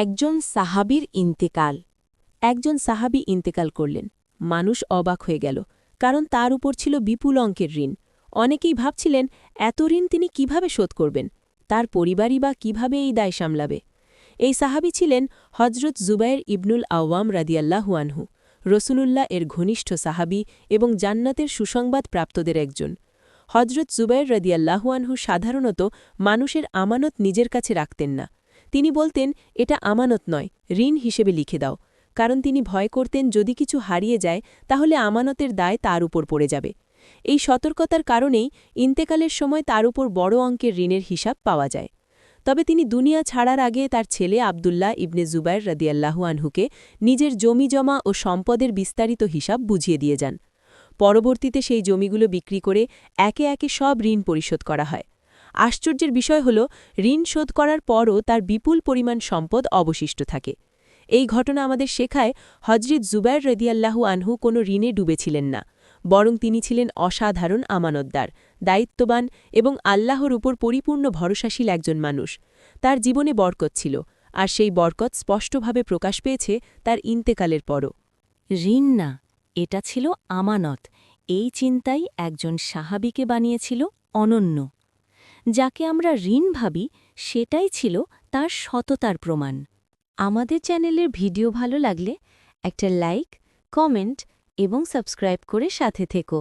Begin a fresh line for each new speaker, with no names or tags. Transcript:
একজন সাহাবীর ইন্তেকাল। একজন সাহাবী ইন্তেকাল করলেন। মানুষ অবাক হয়ে গেল, কারণ তার উপর ছিল বিপুল অঙ্কের ঋণ। অনেকেই ভাবছিলেন, এত ঋণ তিনি কিভাবে শোধ করবেন, তার পরিবারই বা কিভাবে এই দায় সামলাবে। এই সাহাবী ছিলেন হজরত জুবায়ের ইবনুল আওয়াম রাদিয়াল্লাহু আনহু, রসুলুল্লাহ এর ঘনিষ্ঠ সাহাবী এবং জান্নাতের সুসংবাদ প্রাপ্তদের একজন। হজরত জুবায়ের রাদিয়াল্লাহু আনহু সাধারণত মানুষের আমানত নিজের কাছে রাখতেন না। তিনি বলতেন, এটা আমানত নয়, ঋণ হিসেবে লিখে দাও, কারণ তিনি ভয় করতেন যদি কিছু হারিয়ে যায় তাহলে আমানতের দায় তার উপর পড়ে যাবে। এই সতর্কতার কারণেই ইন্তেকালের সময় তার উপর বড় অঙ্কের ঋণের হিসাব পাওয়া যায়। তবে তিনি দুনিয়া ছাড়ার আগে তার ছেলে আবদুল্লাহ ইবনে জুবায়ের রাদিয়াল্লাহু আনহুকে নিজের জমিজমা ও সম্পদের বিস্তারিত হিসাব বুঝিয়ে দিয়ে যান। পরবর্তীতে সেই জমিগুলো বিক্রি করে একে একে সব ঋণ পরিশোধ করা হয়। আশ্চর্যের বিষয় হল, ঋণ শোধ করার পরও তার বিপুল পরিমাণ সম্পদ অবশিষ্ট থাকে। এই ঘটনা আমাদের শেখায়, হজরত জুবায়ের রাদিয়াল্লাহু আনহু কোনো ঋণে ডুবেছিলেন না, বরং তিনি ছিলেন অসাধারণ আমানতদার, দায়িত্ববান এবং আল্লাহর উপর পরিপূর্ণ ভরসাশীল একজন মানুষ। তার জীবনে বরকত ছিল, আর সেই বরকত স্পষ্টভাবে প্রকাশ পেয়েছে তার ইন্তেকালের পরও।
ঋণ না, এটা ছিল আমানত। এই চিন্তাই একজন সাহাবীকে বানিয়েছিল অনন্য। যাকে আমরা ঋণ ভাবি, সেটাই ছিল তার সততার প্রমাণ। আমাদের চ্যানেলের ভিডিও ভালো লাগলে একটা লাইক, কমেন্ট এবং সাবস্ক্রাইব করে সাথে থেকো।